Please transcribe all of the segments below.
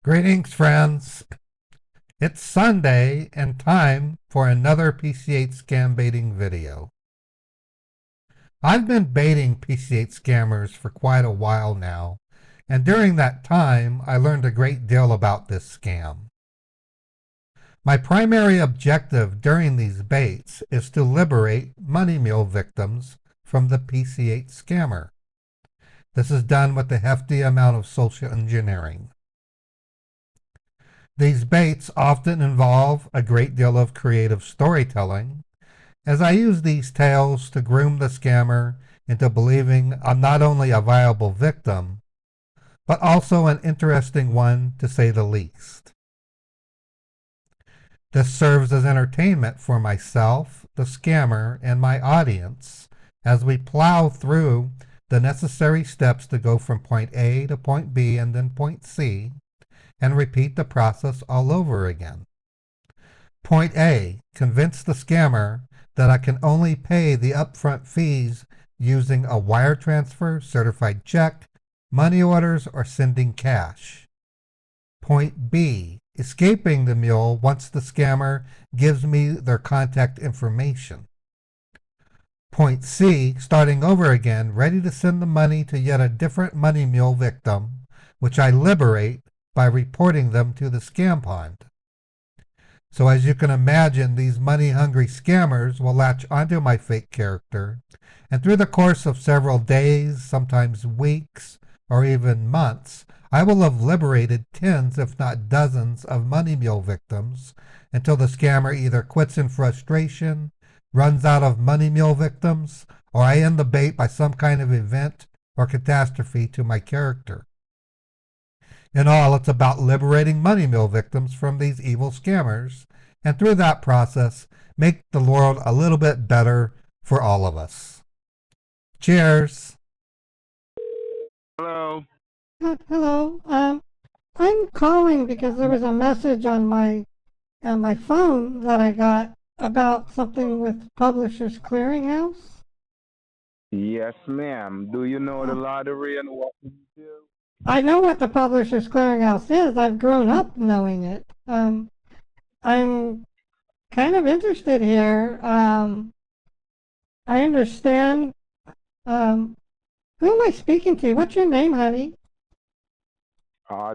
Greetings, friends. It's Sunday and time for another PCH Scambaiting video. I've been baiting PCH scammers for quite a while now, and during that time, I learned a great deal about this scam. My primary objective during these baits is to liberate money mule victims from the PCH scammer. This is done with a hefty amount of social engineering. These baits often involve a great deal of creative storytelling, as I use these tales to groom the scammer into believing I'm not only a viable victim, but also an interesting one to say the least. This serves as entertainment for myself, the scammer, and my audience as we plow through the necessary steps to go from point A to point B and then point C, and repeat the process all over again. Point A, convince the scammer that I can only pay the upfront fees using a wire transfer, certified check, money orders, or sending cash. Point B, escaping the mule once the scammer gives me their contact information. Point C, starting over again, ready to send the money to yet a different money mule victim, which I liberate by reporting them to the scam pond. So as you can imagine, these money-hungry scammers will latch onto my fake character, and through the course of several days, sometimes weeks, or even months, I will have liberated tens, if not dozens, of money mule victims until the scammer either quits in frustration, runs out of money mule victims, or I end the bait by some kind of event or catastrophe to my character. In all, it's about liberating money mule victims from these evil scammers, and through that process, make the world a little bit better for all of us. Cheers. Hello. Hello. I'm calling because there was a message on my phone that I got about something with Publishers Clearinghouse. Yes, ma'am. Do you know the lottery and what you do? I know what the Publishers Clearinghouse is. I've grown up knowing it. I'm kind of interested here. I understand. Who am I speaking to? What's your name, honey?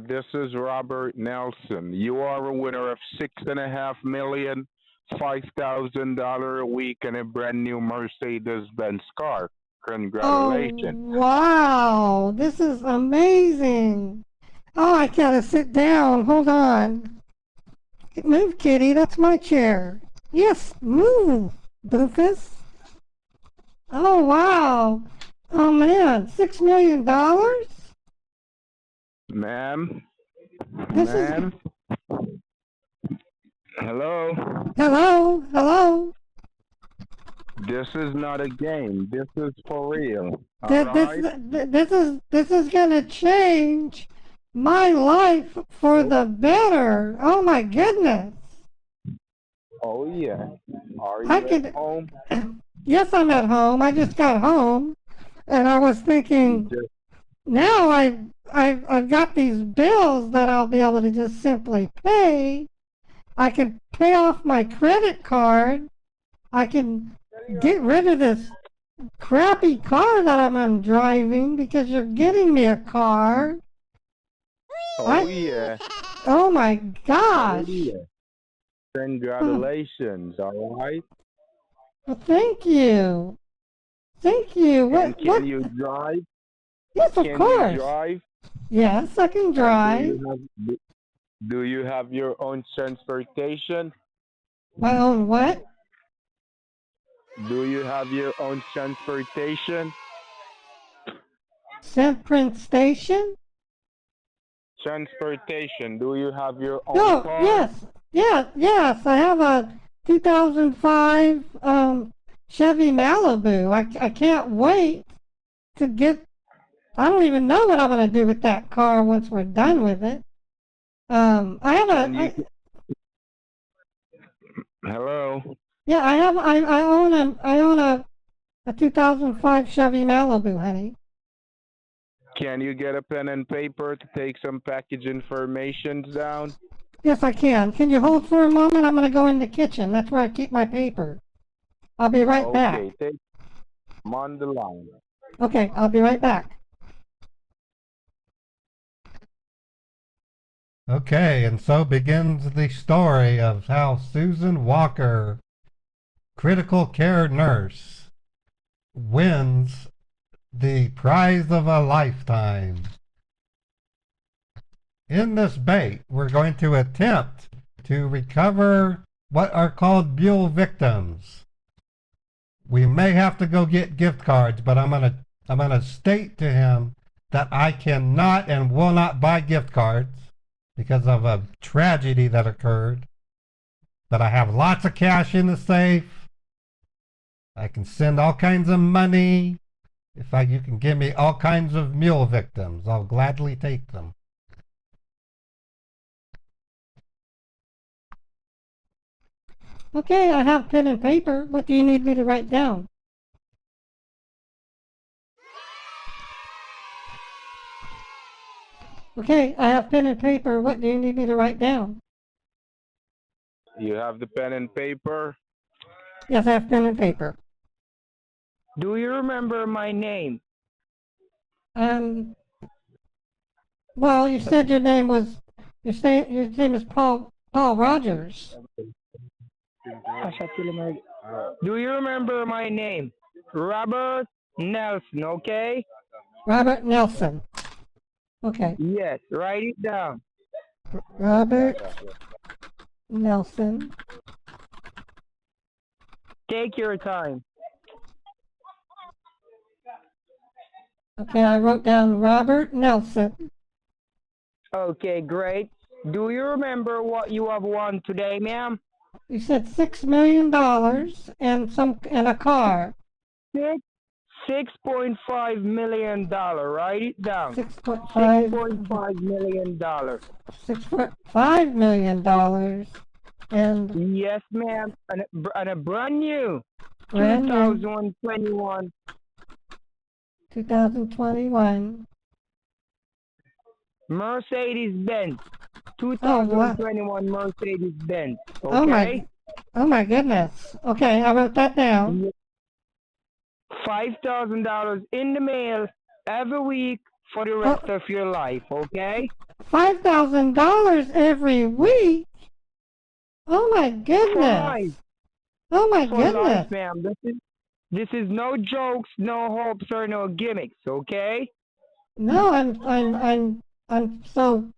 This is Robert Nelson. You are a winner of $6.5 million, $5,000 a week, and a brand new Mercedes-Benz car. Congratulations. Oh, wow. This is amazing. Oh, I gotta sit down. Hold on. Move, kitty. That's my chair. Yes, move, Doofus. Oh, wow. Oh, man. $6 million? Ma'am? This Ma'am? Hello? Hello? This is not a game. This is for real. This is gonna change my life for the better. Oh, my goodness. Oh, yeah. Are you I at could, home? yes, I'm at home. I just got home, and I was thinking, now I've got these bills that I'll be able to just simply pay. I can pay off my credit card. I can get rid of this crappy car that I'm driving because you're getting me a car. Oh, yeah. Oh my Oh, gosh. yeah. Congratulations, all right? Well, thank you. Thank you. And can you drive? Yes, of Can course. you drive? Yes, I can drive. Do you have your own transportation? My own what? Do you have your own transportation? Print Station? Transportation. Do you have your own Oh, car? yes. I have a 2005 Chevy Malibu. I can't wait to get. I don't even know what I'm gonna do with that car once we're done with it. I have Hello. Yeah, I own a 2005 Chevy Malibu, honey. Can you get a pen and paper to take some package information down? Yes, I can. Can you hold for a moment? I'm going to go in the kitchen. That's where I keep my paper. I'll be right back. Okay, I'm on the line. Okay, I'll be right back. Okay, and so begins the story of how Susan Walker, critical care nurse, wins the prize of a lifetime. In this bait, we're going to attempt to recover what are called mule victims. We may have to go get gift cards, but I'm gonna state to him that I cannot and will not buy gift cards because of a tragedy that occurred. But I have lots of cash in the safe. I can send all kinds of money. You can give me all kinds of mule victims, I'll gladly take them. Okay, I have pen and paper. What do you need me to write down? Okay, I have pen and paper. What do you need me to write down? You have the pen and paper? Yes, I have pen and paper. Do you remember my name? Well, you said your name was, your name is Paul Rogers. Do you remember my name? Robert Nelson, okay? Robert Nelson. Okay, Yes, write it down. Robert Nelson. Take your time. Okay, I wrote down Robert Nelson. Okay, great. Do you remember what you have won today, ma'am? You said $6 million and a car. $6.5 million. Write it down. $6.5 million. $6.5 million and Yes, ma'am. And a brand new brand new 2021 2021 Mercedes-Benz. Oh, wow. 2021 Mercedes-Benz. Okay? Oh my goodness. Okay, I wrote that down. $5,000 in the mail every week for the rest of your life, okay? $5,000 every week? Oh my goodness. For life. Oh my For goodness. life, ma'am. This is no jokes, no hopes, or no gimmicks, okay? No, I'm so,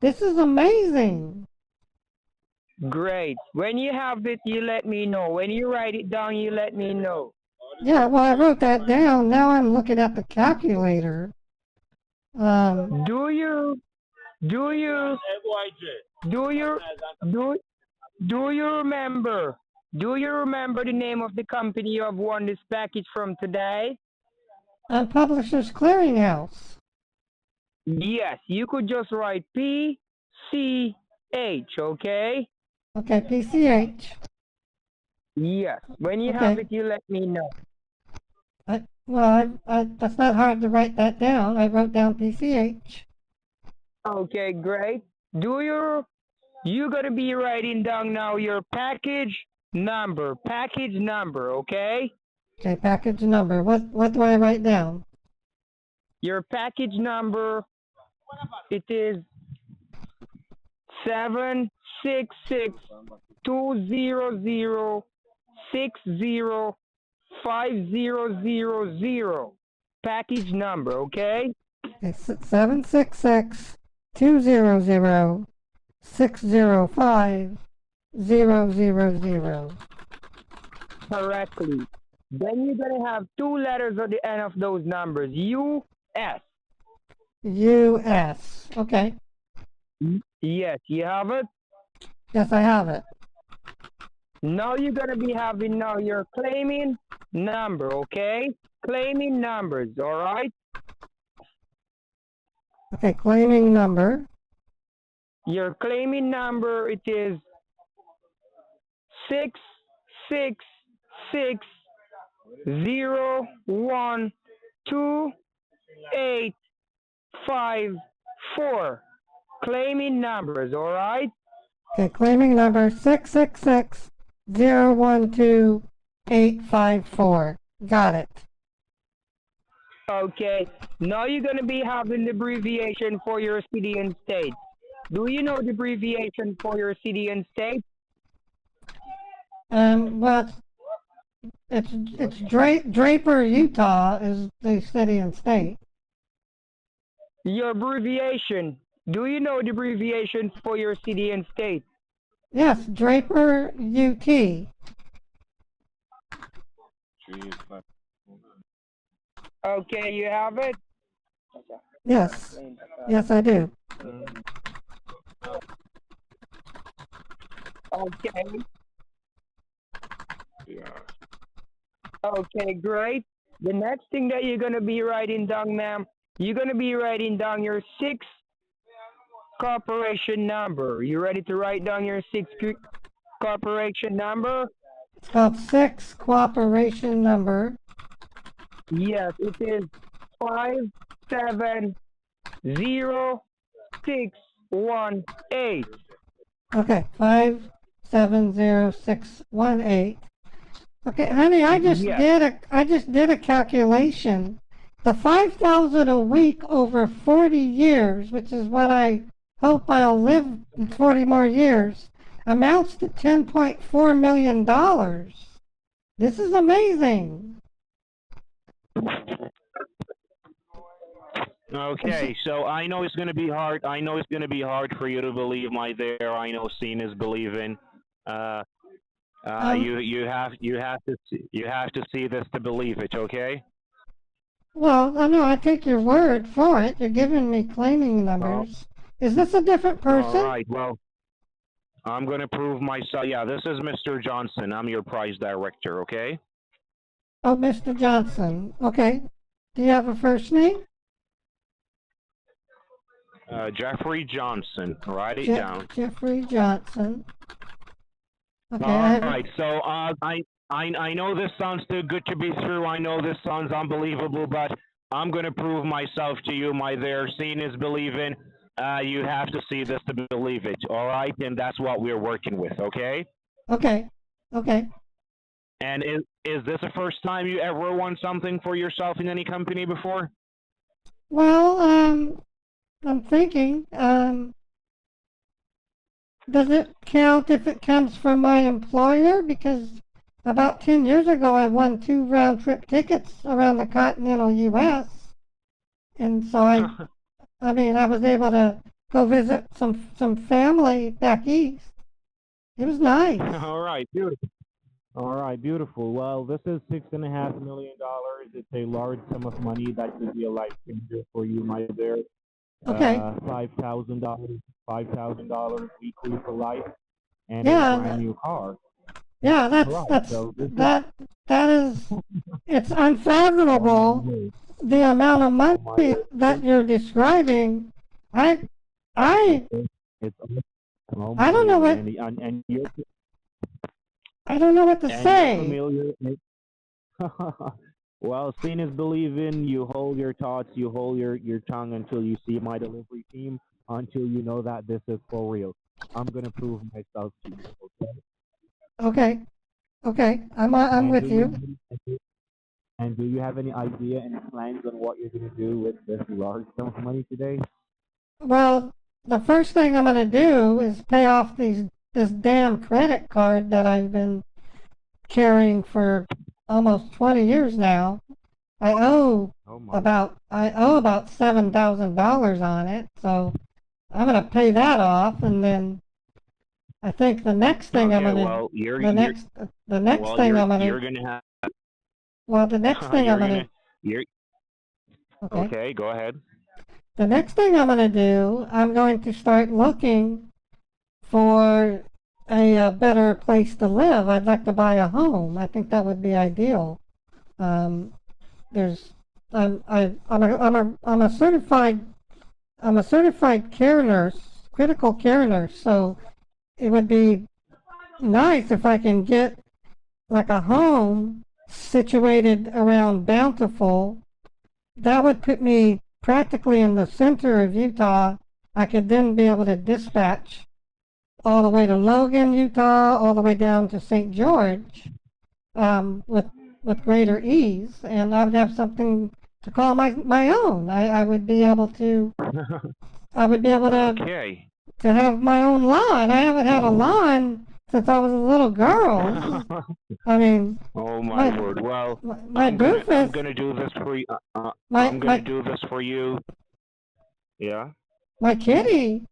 this is amazing. Great. When you have it, you let me know. When you write it down, you let me know. Yeah, well, I wrote that down. Now I'm looking at the calculator. Do you remember? Do you remember the name of the company you have won this package from today? Publishers Clearinghouse. Yes, you could just write PCH, okay? Okay, PCH. Yes. When you Okay. have it, you let me know. That's not hard to write that down. I wrote down PCH. Okay, great. You gotta be writing down now your package number, okay? Okay, package number. What do I write down? Your package number, it is 766-200-60-5000. Package number, okay? Okay, 766-200-605-000. Correctly. Then you're gonna have two letters at the end of those numbers. US. US. Okay. Yes, you have it. Yes, I have it. Now you're gonna be having now your claiming number, okay? Claiming numbers, all right? Okay, claiming number. Your claiming number, it is 6660128 654. Claiming numbers, all right? Okay, claiming number 666-012-854. Got it. Okay. Now you're going to be having the abbreviation for your city and state. Do you know the abbreviation for your city and state? Well, it's Draper, Utah is the city and state. Your abbreviation. Do you know the abbreviation for your city and state? Yes, Draper, UT. Okay, you have it? Yes. Yes, I do. Okay. Okay, great. The next thing that you're going to be writing down, ma'am, you're going to be writing down your 6 corporation number. You ready to write down your 6 corporation number? It's called 6 cooperation number. Yes, it is 570618. Okay, 570618. Okay, honey, I just did a calculation. The 5,000 a week over 40 years, which is what I hope I'll live in 40 more years, amounts to $10.4 million. This is amazing. Okay, so I know it's going to be hard. I know it's going to be hard for you to believe, my dear. I know seeing is believing. You have to see this to believe it. Okay. Well, I know I take your word for it. You're giving me claiming numbers. Is this a different person? All right. Well, I'm going to prove myself. Yeah, this is Mr. Johnson. I'm your prize director. Okay. Oh, Mr. Johnson. Okay. Do you have a first name? Jeffrey Johnson. Write it down. Jeffrey Johnson. Okay. All right. So I know this sounds too good to be true. I know this sounds unbelievable, but I'm going to prove myself to you, my dear. Seeing is believing. You have to see this to believe it. All right, and that's what we're working with. Okay. Okay. Okay. And is this the first time you ever won something for yourself in any company before? Well, I'm thinking, does it count if it comes from my employer? Because about 10 years ago, I won 2 round-trip tickets around the continental U.S. And so I was able to go visit some family back east. It was nice. All right, beautiful. All right, beautiful. Well, this is $6.5 million. It's a large sum of money that could be a life changer for you, my dear. Okay. $5,000 weekly for life, and Yeah, a brand new car. Yeah, that is, it's unfathomable the amount of money that you're describing. I don't know what I don't know what to say. Well, seeing is believing. You hold your thoughts, you hold your tongue until you see my delivery team, until you know that this is for real. I'm gonna prove myself to you. Okay. Okay. I'm with you. And do you have any idea, any plans on what you're gonna do with this large sum of money today? Well, the first thing I'm gonna do is pay off this damn credit card that I've been carrying for almost 20 years now. I owe about $7,000 on it, so I'm gonna pay that off, and then I think the next thing I'm gonna Okay, go ahead. The next thing I'm gonna do, I'm going to start looking for a better place to live. I'd like to buy a home. I think that would be ideal. I'm a certified care nurse, critical care nurse. So it would be nice if I can get like a home situated around Bountiful. That would put me practically in the center of Utah, I could then be able to dispatch all the way to Logan, Utah, all the way down to St. George, with greater ease, and I would have something to call my own. I would be able to Okay. to have my own lawn. I haven't had a lawn since I was a little girl. I mean, Oh my my word. Well, my I'm booth is gonna do this for you. my I'm gonna my do this for you. Yeah. my kitty.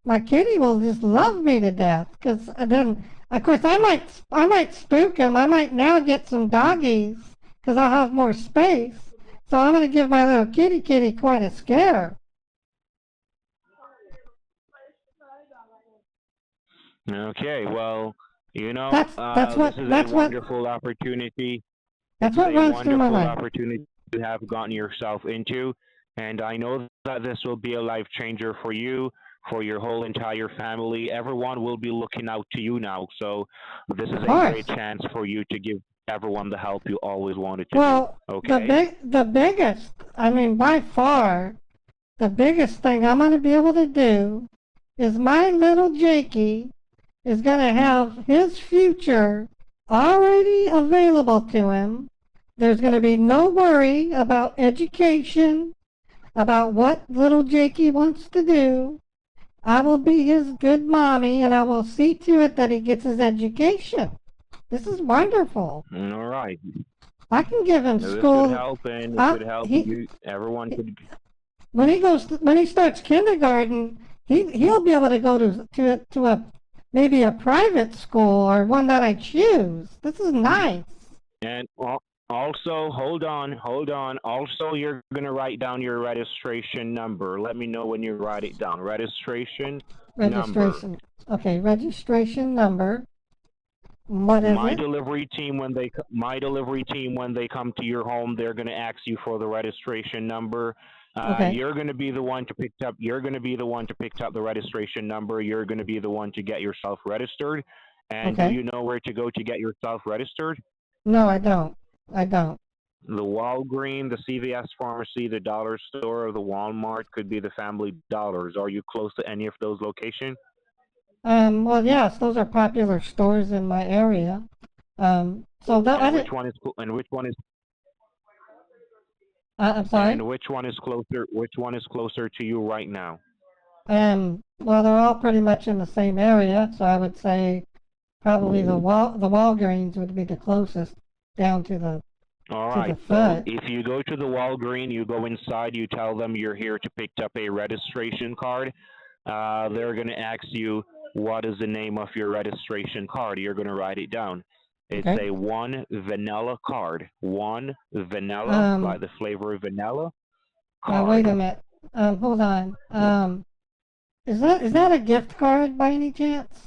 My kitty will just love me to death. Cause then, of course, I might spook him. I might now get some doggies because I'll have more space. So I'm gonna give my little kitty quite a scare. Okay. Well, That's what this is that's a what wonderful opportunity. that's It's what a runs through my wonderful mind. opportunity you have gotten yourself into, and I know that this will be a life changer for you, for your whole entire family. Everyone will be looking out to you now, so this is Of a course. great chance for you to give everyone the help you always wanted to Well, do. Okay? the biggest, I mean, by far, the biggest thing I'm gonna be able to do is my little Jakey is gonna have his future already available to him. There's gonna be no worry about education, about what little Jakey wants to do. I will be his good mommy, and I will see to it that he gets his education. This is wonderful. All right. I can give him This school. could help, and it I- could help he- you. Everyone could. When he starts kindergarten, he'll be able to go to a maybe a private school or one that I choose. This is nice. And also, hold on. Also, you're gonna write down your registration number. Let me know when you write it down. Registration number. Registration. Okay, registration number. What is My it? delivery team, when they come to your home, they're gonna ask you for the registration number. Okay. You're gonna be the one to pick up. You're gonna be the one to pick up the registration number. You're gonna be the one to get yourself registered. And Okay. do you know where to go to get yourself registered? No, I don't. I don't. The Walgreens, the CVS pharmacy, the dollar store, or the Walmart, could be the Family Dollars. Are you close to any of those locations? Well, yes, those are popular stores in my area. So that I And did, which one is and which one is I'm sorry. and which one is closer? Which one is closer to you right now? Well, they're all pretty much in the same area, so I would say probably the Walgreens would be the closest down to the All to right. the So foot. if you go to the Walgreens, you go inside, you tell them you're here to pick up a registration card. They're going to ask you what is the name of your registration card. You're going to write it down. It's Okay. a one vanilla card. One vanilla, Um, like the flavor of vanilla Now wait a card. minute. Hold on. Is that a gift card by any chance?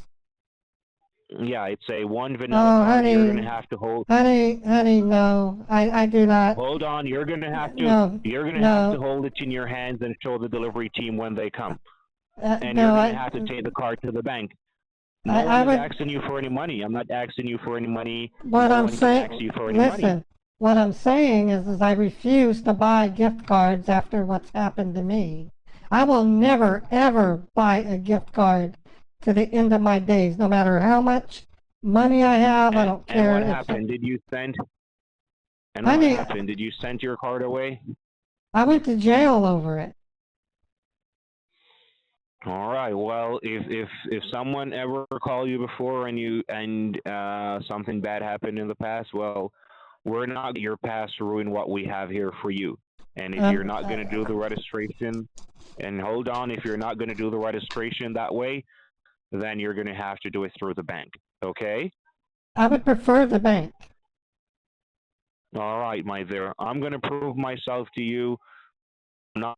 Yeah, it's a one vanilla Oh, card. You're going to honey, have to hold. honey, no, I do not. Hold on. You're going to have to. No, You're going to have to no, hold it in your hands and show the delivery team when they come. And no. you're going to have to take the card to the bank. No I one is would. asking you for any money. I'm not asking you for any money. What No I'm one can saying. ask you for any money. Listen. What I'm saying is I refuse to buy gift cards after what's happened to me. I will never ever buy a gift card to the end of my days, no matter how much money I have. I don't And care. what if happened? Did you send? And Honey, what happened? Did you send your card away? I went to jail over it. All right. Well, if someone ever called you before and something bad happened in the past, well, we're not your past to ruin what we have here for you. And if you're not going to do the registration, and hold on, if you're not going to do the registration that way, then you're going to have to do it through the bank. Okay? I would prefer the bank. All right, my dear. I'm going to prove myself to you. Not.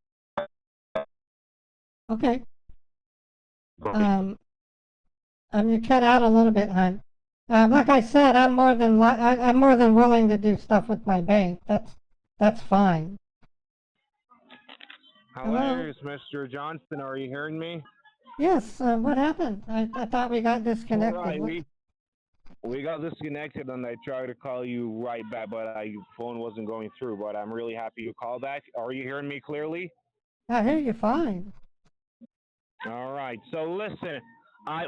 Okay. You cut out a little bit, hon. Like I said, I'm more than I'm more than willing to do stuff with my bank. That's fine. Hello, it's Mr. Johnston. Are you hearing me? Yes. What happened? I thought we got disconnected. All right, we got disconnected, and I tried to call you right back, but your phone wasn't going through. But I'm really happy you called back. Are you hearing me clearly? I hear you fine. All right. So listen,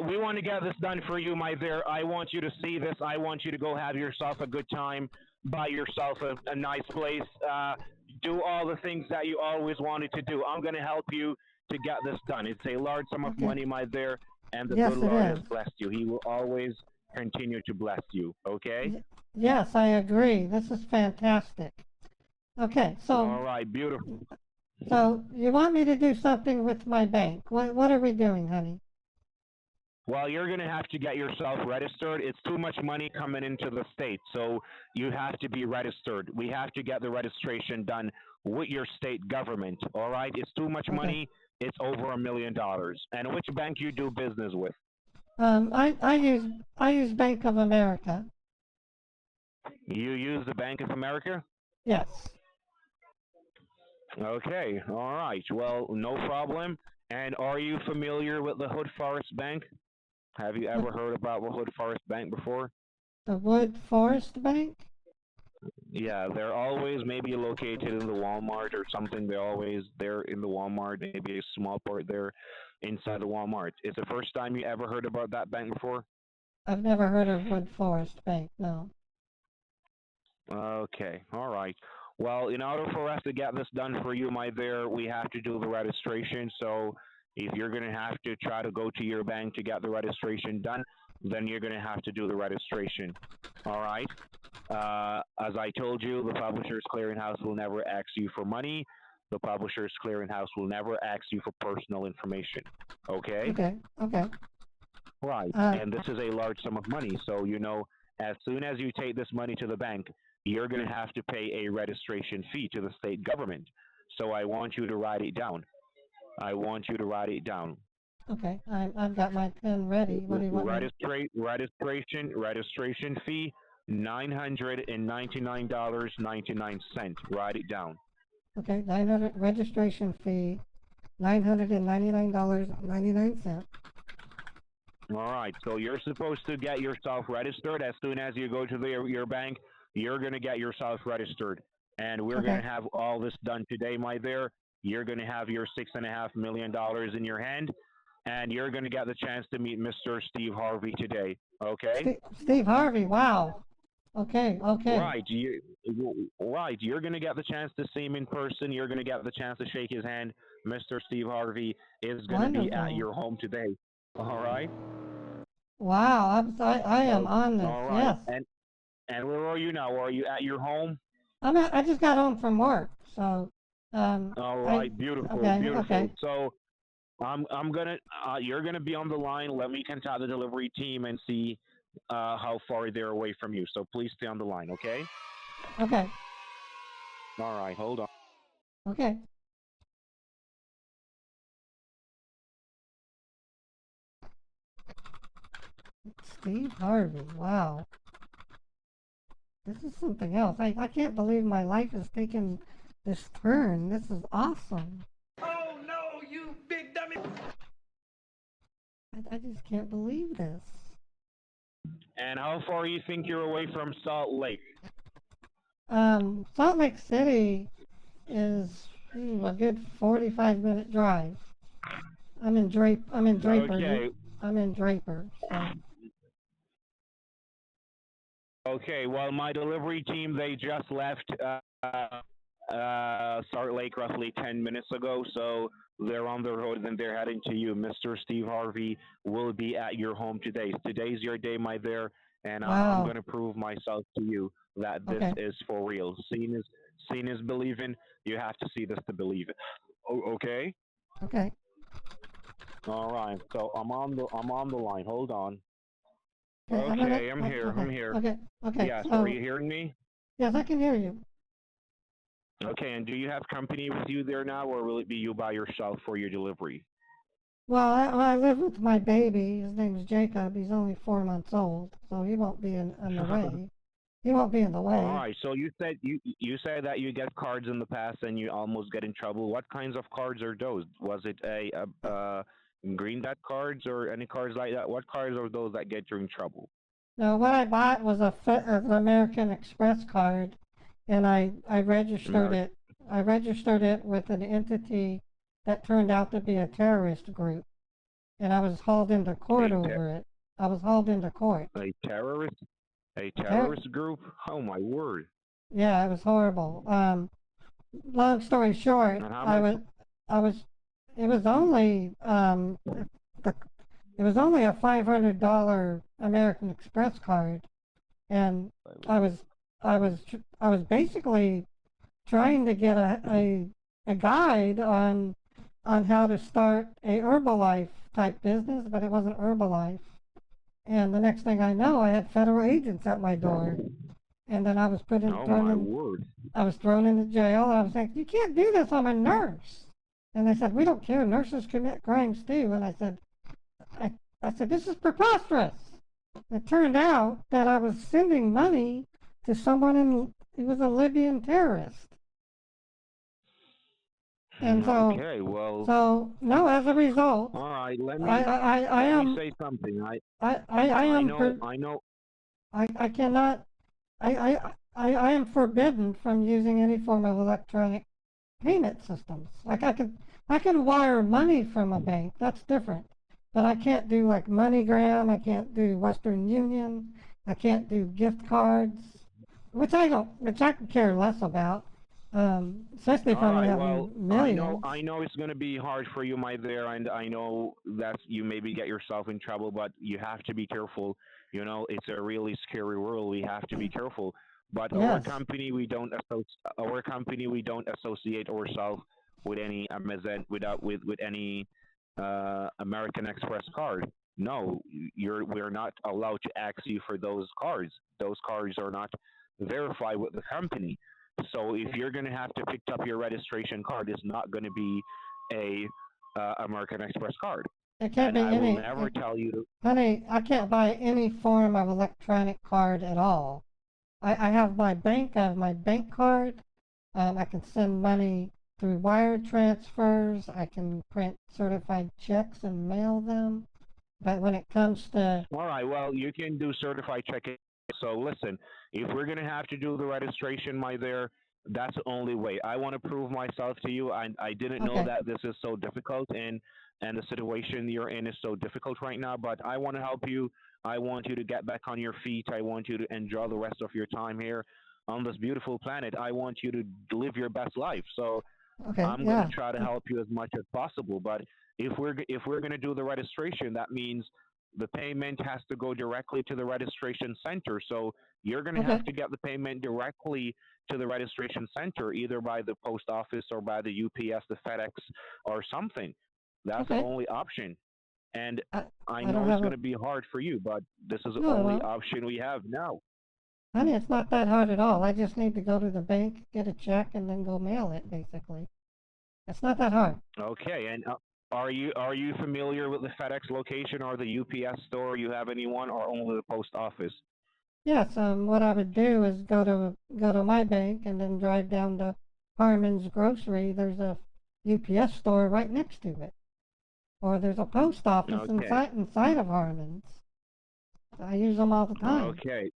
we want to get this done for you, my dear. I want you to see this. I want you to go have yourself a good time, buy yourself a nice place, do all the things that you always wanted to do. I'm going to help you to get this done. It's a large sum of Okay. money, my dear, and the Yes, good it Lord has is. blessed you. He will always continue to bless you. Okay? Yes, I agree. This is fantastic. Okay, All right. Beautiful. so you want me to do something with my bank? What are we doing, honey? Well, you're going to have to get yourself registered. It's too much money coming into the state, so you have to be registered. We have to get the registration done with your state government. All right? It's too much Okay. money. It's over $1 million. And which bank you do business with? I use Bank of America. You use the Bank of America? Yes. Okay. All right. Well, no problem. And are you familiar with the Hood Forest Bank? Have you ever heard about the Hood Forest Bank before? The Wood Forest Bank? Yeah, they're always maybe located in the Walmart or something. They're always there in the Walmart, maybe a small part there inside the Walmart. It's the first time you ever heard about that bank before? I've never heard of Wood Forest Bank, no. Okay, all right. Well, in order for us to get this done for you, my dear, we have to do the registration. So if you're going to have to try to go to your bank to get the registration done, then you're going to have to do the registration. All right. As I told you, the Publishers Clearinghouse will never ask you for money. The Publishers Clearinghouse will never ask you for personal information. Okay? Okay. Right. Uh, And this is a large sum of money. So, as soon as you take this money to the bank, you're going to have to pay a registration fee to the state government. So I want you to write it down. I want you to write it down. okay. I've got my pen ready. What do you want me to? Registration fee, $999.99. Write it down. Okay, 900 registration fee, $999.99. All right. So you're supposed to get yourself registered as soon as you go to your bank. You're going to get yourself registered, and we're going Okay. to have all this done today, my dear. You're going to have your $6.5 million in your hand, and you're going to get the chance to meet Mr. Steve Harvey today. Okay? Steve Harvey, wow. Okay. Right. Right. You're going to get the chance to see him in person. You're going to get the chance to shake his hand. Mr. Steve Harvey is going to be at Wonderful. your home today. All right. Wow, I am on this, All right. yes. And where are you now? Are you at your home? I just got home from work, so, All right. Beautiful. okay, Beautiful. okay. So I'm gonna you're gonna be on the line. Let me contact the delivery team and see how far they're away from you. So please stay on the line. Okay. Okay, All right. Hold on. okay. Steve Harvey, wow. This is something else. I can't believe my life has taken this turn. This is awesome. Oh no, you big dummy! I just can't believe this. And how far you think you're away from Salt Lake? Salt Lake City is a good 45-minute drive. I'm in Draper. Okay. I'm in Draper. So. Okay. Well, my delivery team they just left Salt Lake roughly 10 minutes ago, so they're on the road and they're heading to you. Mr. Steve Harvey will be at your home today. Today's your day, my dear, and I'm Wow. going to prove myself to you that this Okay. is for real. Seeing is believing. You have to see this to believe it. Okay. Okay. All right. So I'm on the line. Hold on. Okay, Okay, I'm here. okay, I'm here. Okay. Yes. So, Are you hearing me? yes, I can hear you. Okay. And do you have company with you there now, or will it be you by yourself for your delivery? Well, I live with my baby. His name's Jacob. He's only 4 months old, so he won't be in the way. He won't be in the way. All right. So you said that you get cards in the past and you almost get in trouble. What kinds of cards are those? Was it a green dot cards or any cards like that? What cards are those that get you in trouble? No, what I bought was an American Express card, and I registered Ameri- it. I registered it with an entity that turned out to be a terrorist group, and I was hauled into court a, ter- over it. I was hauled into court. a terrorist? A Ter- terrorist group? Oh my word! yeah, it was horrible. Long story short, And how much? I was, it was only, the, it was only a $500 American Express card, and I was, I was basically trying to get a guide on how to start a Herbalife type business, but it wasn't Herbalife. And the next thing I know, I had federal agents at my door, and then I was Oh my word! I was thrown into jail. And I was like, "You can't do this. I'm a nurse." And they said, "We don't care. Nurses commit crimes too." And I said, "This is preposterous." It turned out that I was sending money to someone he was a Libyan terrorist. And Okay, well, so no, as a result, all right. Let me I let me am, say something. I I am, know I know. I cannot, I am forbidden from using any form of electronic payment systems. Like I can wire money from a bank. That's different. But I can't do like MoneyGram. I can't do Western Union. I can't do gift cards, which I could care less about. Especially if All I'm gonna right. have Well, millions. I know it's going to be hard for you, my there, and I know that you maybe get yourself in trouble, but you have to be careful. You know, it's a really scary world. We have to be careful. But Yes. our company we don't associate ourselves with any Amazon without with any American Express card. No, we're not allowed to ask you for those cards. Those cards are not verified with the company. So if you're going to have to pick up your registration card, it's not going to be a American Express card. It can't And be I will any, never tell you to. honey, I can't buy any form of electronic card at all. I have my bank, I have my bank card. I can send money through wire transfers. I can print certified checks and mail them. But when it comes to, All right, well, you can do certified checking. So listen, if we're going to have to do the registration, my there, that's the only way. I want to prove myself to you. I didn't know okay, that this is so difficult and the situation you're in is so difficult right now, but I want to help you. I want you to get back on your feet. I want you to enjoy the rest of your time here on this beautiful planet. I want you to live your best life. So okay, I'm going to yeah, try to help you as much as possible. But if we're going to do the registration, that means the payment has to go directly to the registration center. So you're going to okay, have to get the payment directly to the registration center, either by the post office or by the UPS, the FedEx, or something. That's the okay. only option. And I, I I don't know it's have going a, to be hard for you, but this is the no, only well, option we have now. honey, it's not that hard at all. I just need to go to the bank, get a check, and then go mail it, basically. It's not that hard. Okay, and are you familiar with the FedEx location or the UPS store? You have anyone or only the post office? Yes, what I would do is go to my bank and then drive down to Harmon's Grocery. There's a UPS store right next to it, or there's a post office Okay, inside of Harmon's. I use them all the time. okay,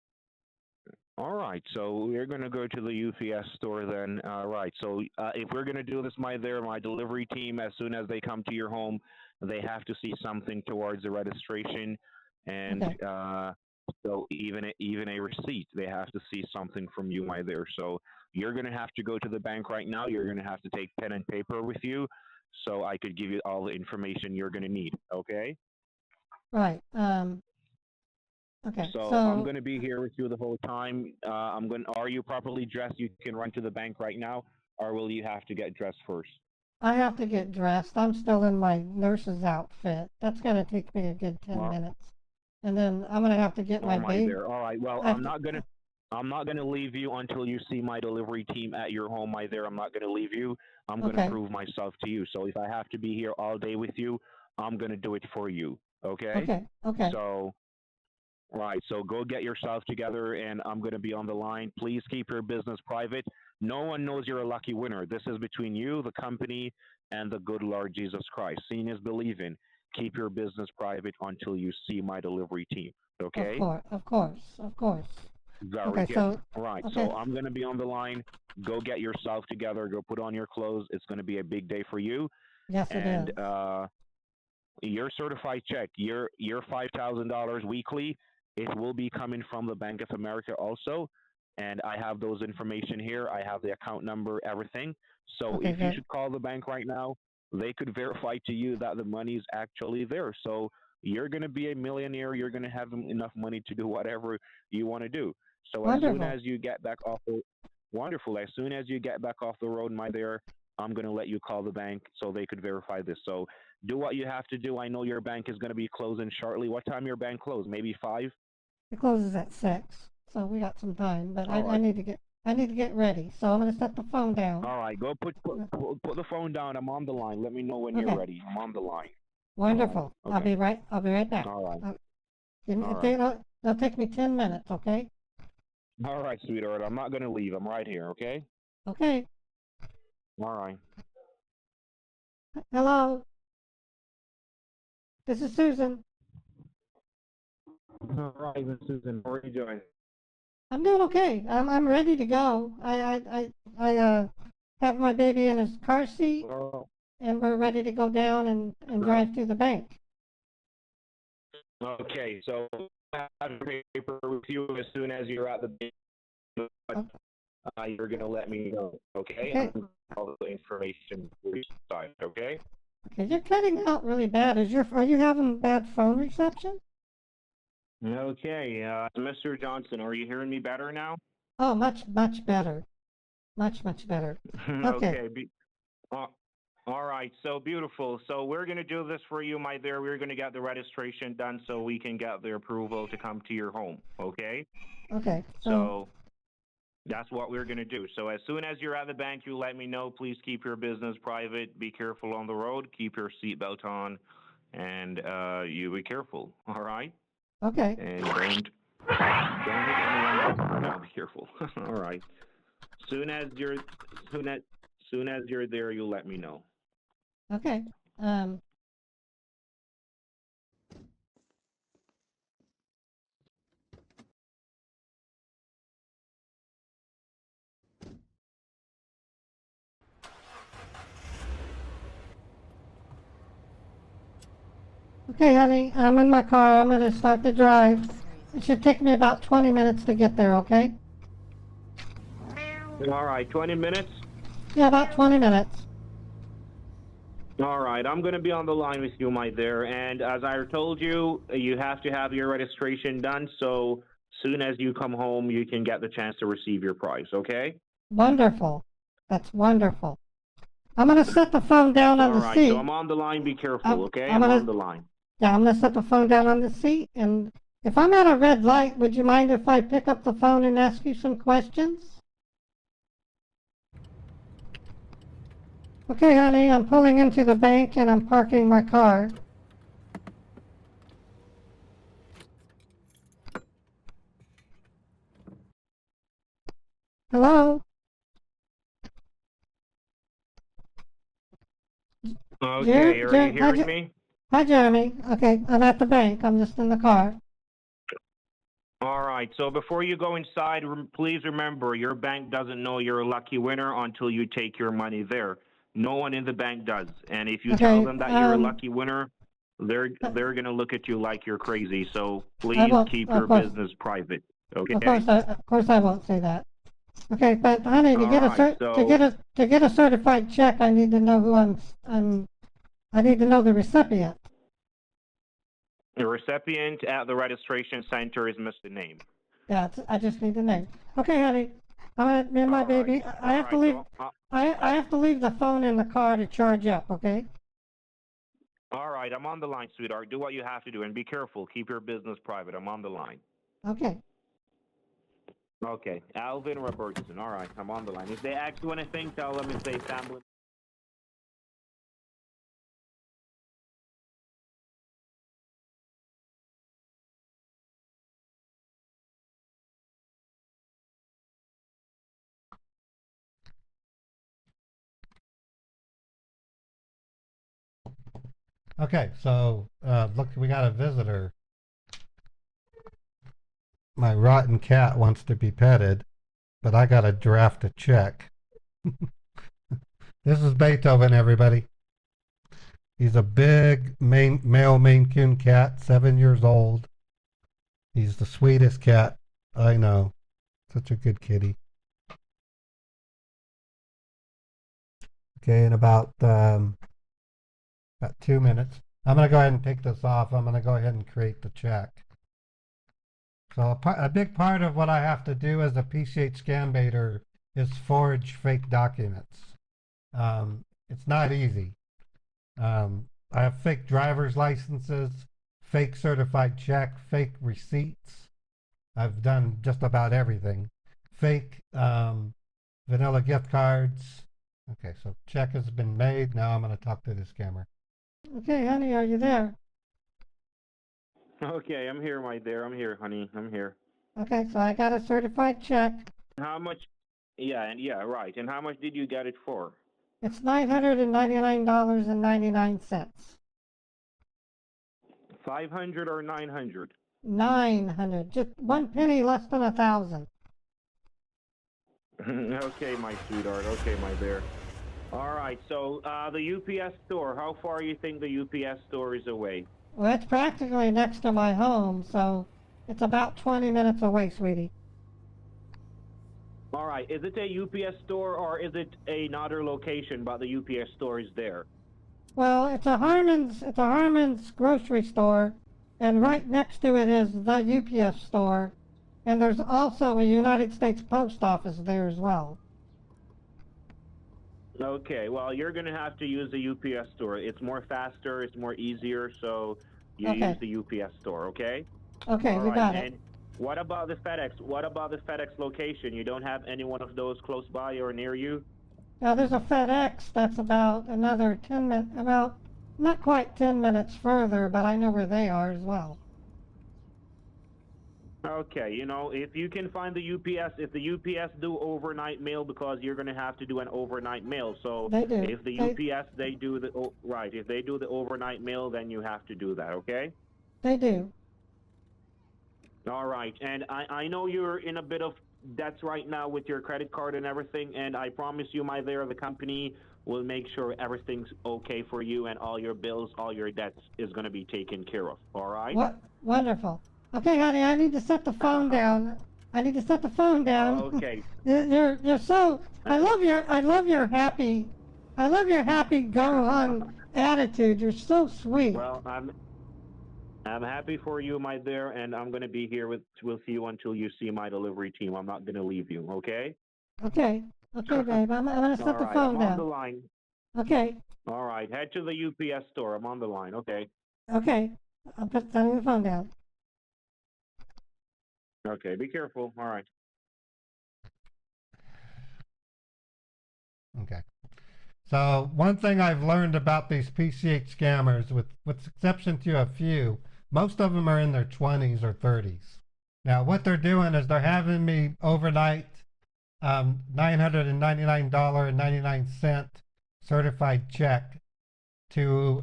all right. So we're gonna go to the UPS store then. All right. So if we're gonna do this, my delivery team, as soon as they come to your home, they have to see something towards the registration, and Okay, so even a receipt, they have to see something from you, my there. So you're gonna have to go to the bank right now. You're gonna have to take pen and paper with you, so I could give you all the information you're gonna need. Okay. right. Okay. So I'm So going to be here with you the whole time. Are you properly dressed? You can run to the bank right now, or will you have to get dressed first? I have to get dressed. I'm still in my nurse's outfit. That's gonna take me a good 10 minutes, and then I'm gonna have to get Oh my my baby. there. All right. Well, I have to, I'm not gonna leave you until you see my delivery team at your home, my there. I'm not gonna leave you. I'm gonna okay, prove myself to you. So if I have to be here all day with you, I'm gonna do it for you. Okay? okay, okay, So right, so go get yourself together, and I'm going to be on the line. Please keep your business private. No one knows you're a lucky winner. This is between you, the company, and the good Lord Jesus Christ. Seeing is believing. keep your business private until you see my delivery team. Okay? Of course, of course, of course. Very Okay, good. so Right. okay, So I'm going to be on the line. Go get yourself together. Go put on your clothes. It's going to be a big day for you. yes, it And is. your certified check, your $5,000 weekly, it will be coming from the Bank of America also. And I have those information here. I have the account number, everything. So Okay, if you good. should call the bank right now, they could verify to you that the money is actually there. So you're going to be a millionaire. You're going to have enough money to do whatever you want to do. So as soon Wonderful. as you get back off the wonderful, as soon as you get back off the road, my dear, I'm going to let you call the bank so they could verify this. So do what you have to do. I know your bank is going to be closing shortly. What time your bank close? Maybe 5? It closes at 6, so we got some time. But All I right. need to get ready. So I'm gonna set the phone down. All right. Go put the phone down. I'm on the line. Let me know when you're Okay, ready. I'm on the line. wonderful. Okay. I'll be right back. All right. All right. It'll take me 10 minutes. Okay. All right, sweetheart. I'm not going to leave. I'm right here, okay? Okay. All right. Hello. This is Susan. All right, Miss Susan. How are you doing? I'm doing okay. I'm ready to go. I have my baby in his car seat, Well, and we're ready to go down and drive to the bank. okay, so I have your paper with you as soon as you're at the bank. You're going to let me know, okay? Okay. And all the information for each side, okay? Okay, you're cutting out really bad. Are you having bad phone reception? Okay, Mr. Johnson, are you hearing me better now? Oh, much better. Much better. Okay. Okay. Uh, all right, so beautiful. So we're going to do this for you, my dear. We're going to get the registration done so we can get the approval to come to your home, okay? Okay. So that's what we're going to do. So as soon as you're at the bank, you let me know. Please keep your business private. Be careful on the road. Keep your seatbelt on, and you be careful. All right. Okay. And don't hit anyone. Now be careful. All right. Soon as you're there, you let me know. Okay. Okay, honey, I'm in my car. I'm gonna start the drive. It should take me about 20 minutes to get there, okay? All right. 20 minutes. Yeah, about 20 minutes. All right, I'm going to be on the line with you, my dear. And as I told you, you have to have your registration done. So soon as you come home, you can get the chance to receive your prize. Okay? Wonderful. That's wonderful. I'm gonna set the phone down on All the right. seat. So I'm on the line. Be careful. Okay? I'm I'm gonna, on the line. yeah, I'm gonna set the phone down on the seat. And if I'm at a red light, would you mind if I pick up the phone and ask you some questions? Okay, honey, I'm pulling into the bank and I'm parking my car. Hello? Okay. Are you hearing me? Hi, Jeremy. Okay, I'm at the bank. I'm just in the car. All right. So before you go inside, please remember your bank doesn't know you're a lucky winner until you take your money there. No one in the bank does. And if you tell Okay, them that you're a lucky winner, they're going to look at you like you're crazy. So please won't, keep of your course. business private. Okay? Of course I won't say that. Okay, but honey, All right. So to get a certified check, I need to know who I need to know the recipient. the recipient at the registration center is Mr. Name. Yeah, I just need the name. Okay, honey. Me and my All right. baby. I have to All leave. right. So, I have to leave the phone in the car to charge up. Okay. all right. I'm on the line, sweetheart. Do what you have to do and be careful. Keep your business private. I'm on the line. Okay. Okay. Alvin Robertson. All right. I'm on the line. If they ask you anything, tell them it's a family. Okay, so look, we got a visitor. My rotten cat wants to be petted, but I got to draft a check. This is Beethoven, everybody. He's a big male Maine Coon cat, 7 years old. He's the sweetest cat I know. Such a good kitty. Okay, in about 2 minutes. I'm going to go ahead and take this off. I'm going to go ahead and create the check. So a big part of what I have to do as a PCH Scambaiter is forge fake documents. It's not easy. I have fake driver's licenses, fake certified check, fake receipts. I've done just about everything. Fake vanilla gift cards. Okay, so check has been made. Now I'm going to talk to the scammer. Okay, honey, are you there? Okay, I'm here, my dear. I'm here, honey. I'm here. Okay, so I got a certified check. How much? Yeah, right. And how much did you get it for? It's $999.99. 500 or 900? 900, just 1 penny less than 1,000. Okay, my sweetheart. Okay, my dear. All right. So the UPS store. How far you think the UPS store is away? Well, it's practically next to my home, so it's about 20 minutes away, sweetie. All right. Is it a UPS store or is it another location, but the UPS store is there? Well, it's a Harmon's grocery store, and right next to it is the UPS store, and there's also a United States Post Office there as well. Okay. Well, you're gonna have to use the UPS store. It's more faster. It's more easier. So you Okay. use the UPS store. Okay. Okay, All we right. got it. And what about the FedEx? What about the FedEx location? You don't have any one of those close by or near you? Now there's a FedEx that's about another 10 minutes, about not quite 10 minutes further, but I know where they are as well. Okay, you know, if you can find the UPS, if the UPS do overnight mail, because you're going to have to do an overnight mail. So They do. if the UPS, they do the, right, if they do the overnight mail, then you have to do that, okay? They do. All right, and I know you're in a bit of debts right now with your credit card and everything, and I promise you, my dear, the company will make sure everything's okay for you and all your bills, all your debts is going to be taken care of, all right? What? Wonderful. Okay, honey, I need to set the phone down. I need to set the phone down. Okay. You're so. I love your happy. I love your happy go on attitude. You're so sweet. Well, I'm happy for you, my dear, and I'm going to be here with you until you see my delivery team. I'm not going to leave you, okay? Okay, babe. I'm gonna set the phone I'm on the down. line. Okay, All right, head to the UPS store. I'm on the line, okay? okay. I'm just setting the phone down. Okay, be careful. All right. Okay. So one thing I've learned about these PCH scammers, with exception to a few, most of them are in their 20s or 30s. Now what they're doing is they're having me overnight $999.99 certified check to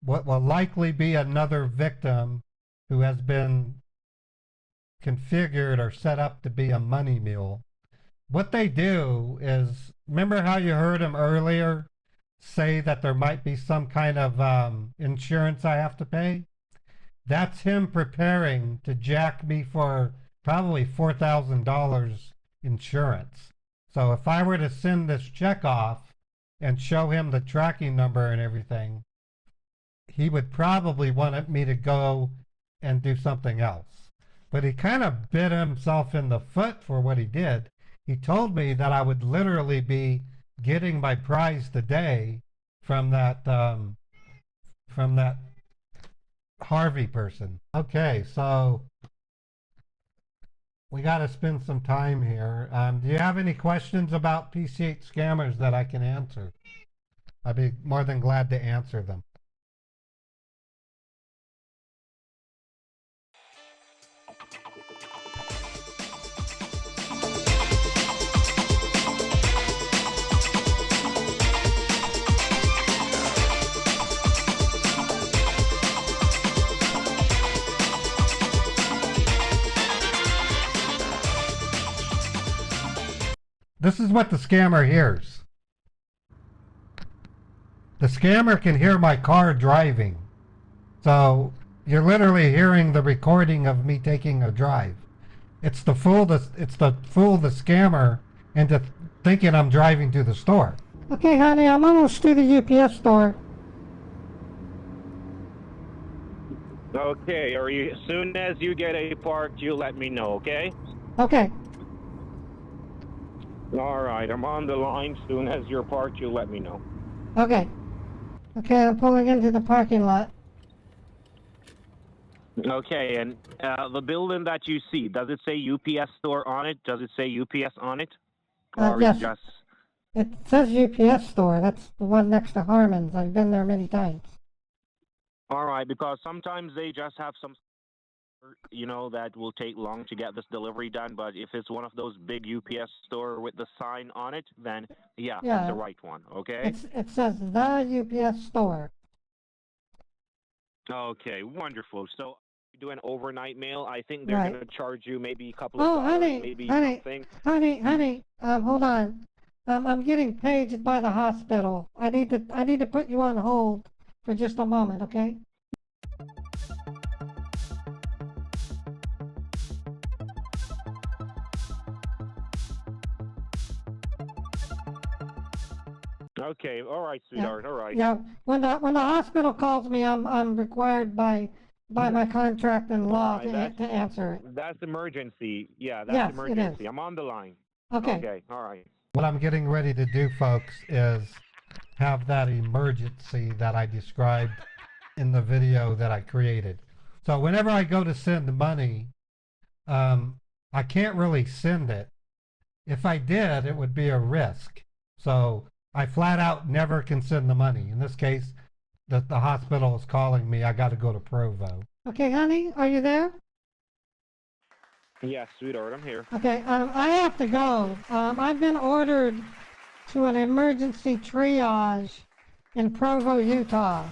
what will likely be another victim who has been configured or set up to be a money mule. What they do is, remember how you heard him earlier say that there might be some kind of insurance I have to pay? That's him preparing to jack me for probably $4,000 insurance. So if I were to send this check off and show him the tracking number and everything, he would probably want me to go and do something else. But he kind of bit himself in the foot for what he did. He told me that I would literally be getting my prize today from that Harvey person. Okay, so we got to spend some time here. Do you have any questions about PCH scammers that I can answer? I'd be more than glad to answer them. this is what the scammer hears. The scammer can hear my car driving. So you're literally hearing the recording of me taking a drive. It's to fool the scammer into thinking I'm driving to the store. Okay, honey, I'm almost to the UPS store. Okay, or as soon as you get a parked, you let me know, okay? Okay. All right, I'm on the line. Soon as you're parked, you let me know. Okay. Okay, I'm pulling into the parking lot. Okay, and the building that you see, does it say UPS store on it? Does it say UPS on it? Or Yes. it's just... It says UPS store. That's the one next to Harmon's. I've been there many times. All right, because sometimes they just have some, that will take long to get this delivery done. But if it's one of those big UPS store with the sign on it, then yeah, it's the right one. Okay. It says the UPS store. Okay, wonderful. So you do an overnight mail. I think they're going to charge you maybe a couple of Oh, dollars, honey, maybe honey, something. honey. Hold on. I'm getting paged by the hospital. I need to put you on hold for just a moment, okay? Okay, all right, sweetheart, all right. Yeah, when the hospital calls me, I'm required by my contract and law to answer it. That's emergency. Yeah, that's Yes, emergency. it is. I'm on the line. Okay. Okay, all right. What I'm getting ready to do, folks, is have that emergency that I described in the video that I created. So whenever I go to send money, I can't really send it. If I did, it would be a risk. So I flat out never can send the money. In this case, the hospital is calling me. I got to go to Provo. Okay, honey, are you there? Yes, sweetheart, I'm here. Okay, I have to go. I've been ordered to an emergency triage in Provo, Utah.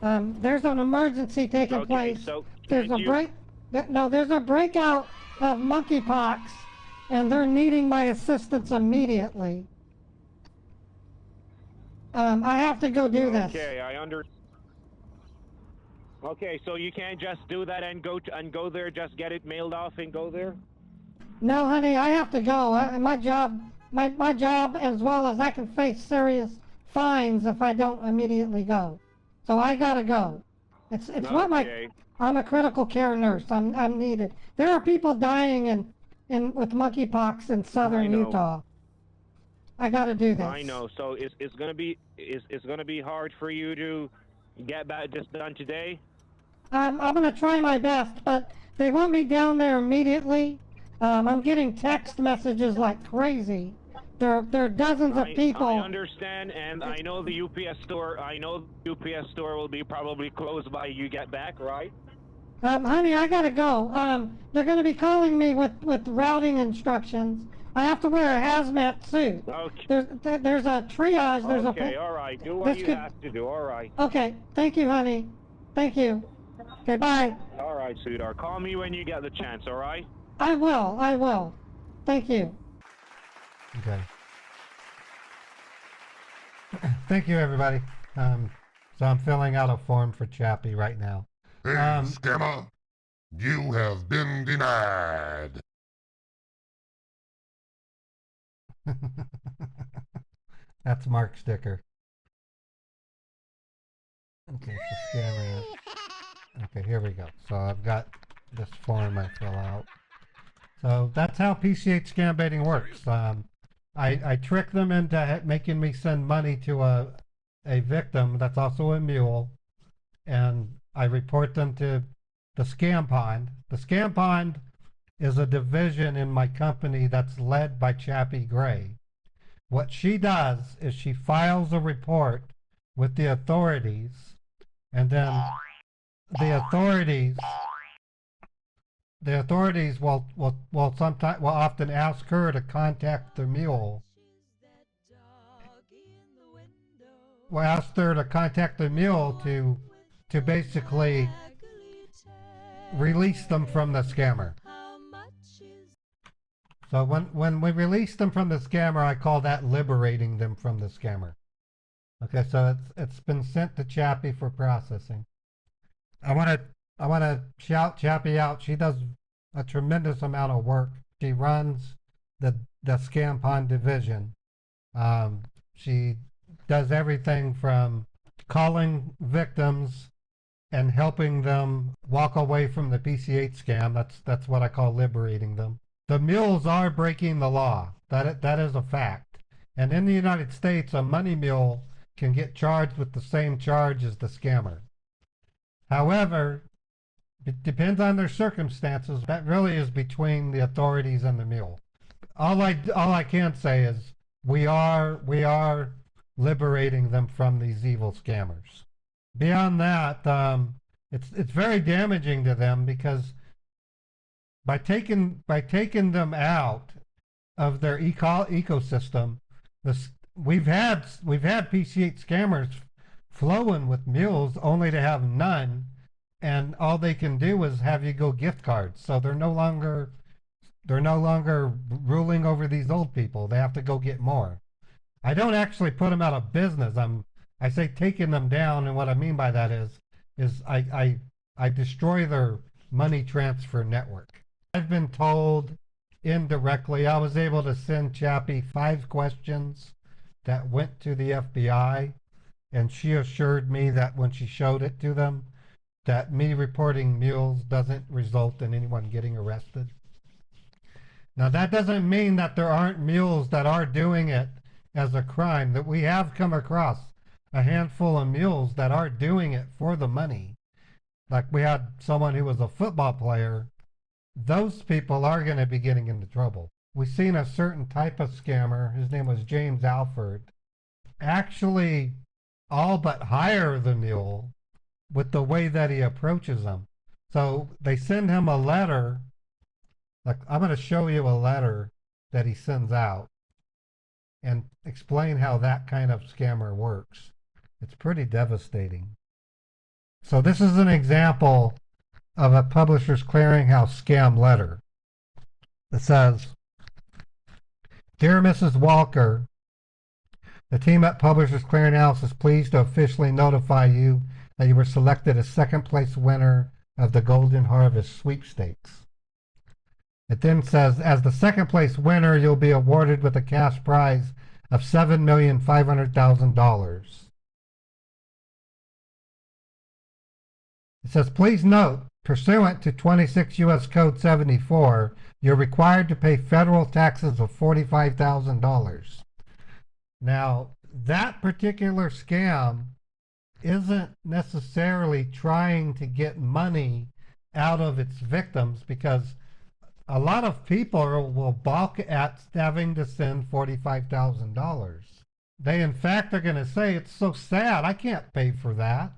There's an emergency taking place. So There's a breakout of monkeypox, and they're needing my assistance immediately. I have to go do this. Okay, Okay, so you can't just do that and go there, just get it mailed off and go there? No, honey, I have to go. My job, as well as I can face serious fines if I don't immediately go. So I gotta go. It's what I'm a critical care nurse. I'm needed. There are people dying with monkeypox in southern Utah. I gotta do this. I know. So it's gonna be hard for you to get this done today. I'm gonna try my best, but they want me down there immediately. I'm getting text messages like crazy. There are dozens of people. I understand, and I know the UPS store. Will be probably closed by you get back, right? Honey, I gotta go. They're gonna be calling me with routing instructions. I have to wear a hazmat suit. Okay. There's a triage. Okay, all right. Do what you have to do. All right. Okay. Thank you, honey. Thank you. Okay, bye. All right, sweetheart. Call me when you get the chance. All right. I will. Thank you. Okay. Thank you, everybody. So I'm filling out a form for Chappie right now. Hey, scammer, you have been denied. That's Mark Sticker. Okay, so scammer. Okay, here we go. So I've got this form I fill out. So that's how PCH Scambaiting works. I trick them into making me send money to a victim that's also a mule, and I report them to the Scam Pond. The Scam Pond is a division in my company that's led by Chappie Gray. What she does is she files a report with the authorities, and then the authorities will often ask her to contact the mule. We'll ask her to contact the mule to basically release them from the scammer. So when we release them from the scammer, I call that liberating them from the scammer. Okay, so it's been sent to Chappie for processing. I wanna shout Chappie out. She does a tremendous amount of work. She runs the Scam Pond division. She does everything from calling victims and helping them walk away from the PCH scam. That's what I call liberating them. The mules are breaking the law. That is a fact. And in the United States, a money mule can get charged with the same charge as the scammer. However, it depends on their circumstances. That really is between the authorities and the mule. All I can say is we are liberating them from these evil scammers. Beyond that, it's very damaging to them because by taking them out of their ecosystem, we've had PCH scammers flowing with mules only to have none, and all they can do is have you go gift cards. So they're no longer ruling over these old people. They have to go get more. I don't actually put them out of business. I say taking them down, and what I mean by that is I destroy their money transfer network. I've been told indirectly I was able to send Chappie 5 questions that went to the FBI, and she assured me that when she showed it to them, that me reporting mules doesn't result in anyone getting arrested. Now that doesn't mean that there aren't mules that are doing it as a crime, that we have come across a handful of mules that are doing it for the money. Like we had someone who was a football player. Those people are going to be getting into trouble. We've seen a certain type of scammer, his name was James Alford, actually all but hire the mule with the way that he approaches them. So they send him a letter. Like, I'm going to show you a letter that he sends out and explain how that kind of scammer works. It's pretty devastating. So this is an example of a Publishers Clearinghouse scam letter. It says, "Dear Mrs. Walker, the team at Publishers Clearinghouse is pleased to officially notify you that you were selected as second place winner of the Golden Harvest sweepstakes. It then says, as the second place winner, you'll be awarded with a cash prize of $7,500,000. It says, please note, pursuant to 26 U.S. Code 74, you're required to pay federal taxes of $45,000. Now, that particular scam isn't necessarily trying to get money out of its victims, because a lot of people will balk at having to send $45,000. They, in fact, are going to say, it's so sad, I can't pay for that.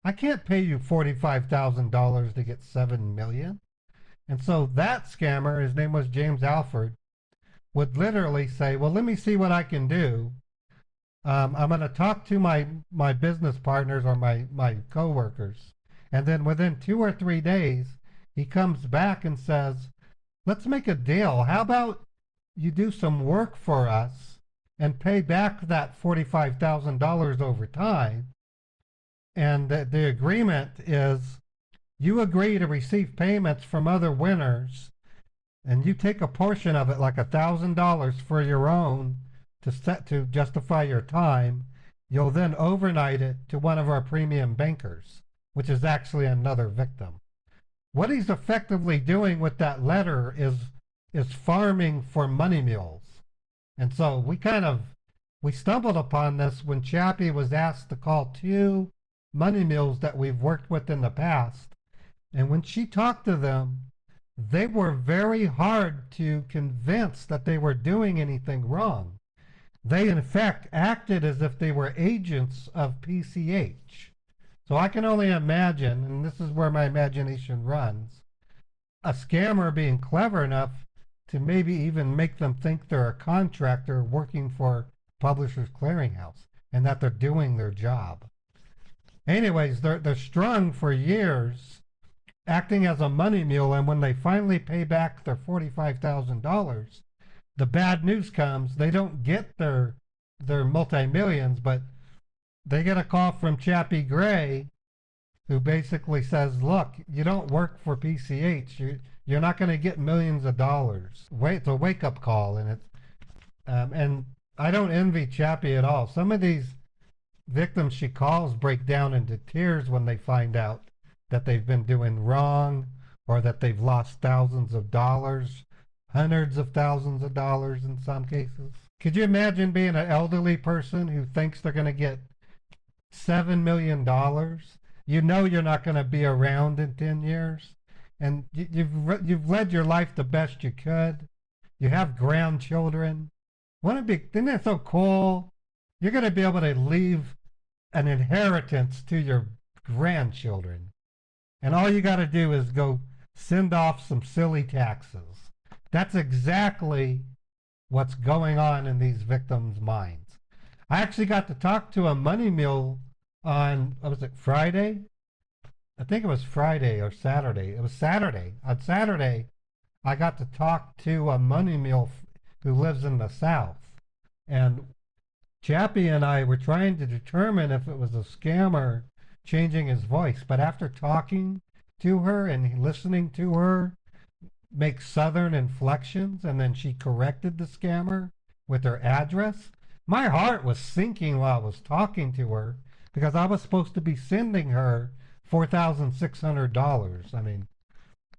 I can't pay you $45,000 to get $7 million. And so that scammer, his name was James Alford, would literally say, well, let me see what I can do. I'm going to talk to my business partners or my coworkers. And then within 2 or 3 days, he comes back and says, let's make a deal. How about you do some work for us and pay back that $45,000 over time? And the agreement is you agree to receive payments from other winners, and you take a portion of it, like $1,000 for your own, to justify your time. You'll then overnight it to one of our premium bankers, which is actually another victim. What he's effectively doing with that letter is farming for money mules. And so we stumbled upon this when Chappie was asked to call 2 money mules that we've worked with in the past. And when she talked to them, they were very hard to convince that they were doing anything wrong. They, in fact, acted as if they were agents of PCH. So I can only imagine, and this is where my imagination runs, a scammer being clever enough to maybe even make them think they're a contractor working for Publishers Clearinghouse and that they're doing their job. Anyways, they're strung for years acting as a money mule, and when they finally pay back their $45,000, the bad news comes. They don't get their multi-millions, but they get a call from Chappie Gray, who basically says, look, you don't work for PCH. You're not going to get millions of dollars. It's a wake-up call, and and I don't envy Chappie at all. Some of these victims she calls break down into tears when they find out that they've been doing wrong, or that they've lost thousands of dollars, hundreds of thousands of dollars in some cases. Could you imagine being an elderly person who thinks they're going to get $7 million? You know you're not going to be around in 10 years, and you've led your life the best you could. You have grandchildren. Isn't that so cool? You're going to be able to leave an inheritance to your grandchildren, and all you got to do is go send off some silly taxes. That's exactly what's going on in these victims' minds. I actually got to talk to a money mule on, was it Friday? I think it was Friday or Saturday. It was Saturday. On Saturday, I got to talk to a money mule who lives in the South. And Chappie and I were trying to determine if it was a scammer changing his voice. But after talking to her and listening to her make Southern inflections, and then she corrected the scammer with her address, my heart was sinking while I was talking to her, because I was supposed to be sending her $4,600. I mean,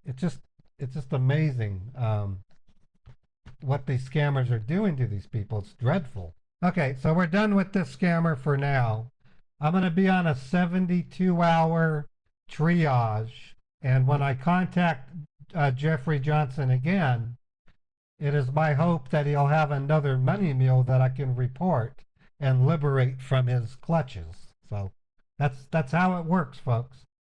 it's just amazing what these scammers are doing to these people. It's dreadful. Okay, so we're done with this scammer for now. I'm going to be on a 72-hour triage, and when I contact Jeffrey Johnson again, it is my hope that he'll have another money mule that I can report and liberate from his clutches. So that's how it works, folks.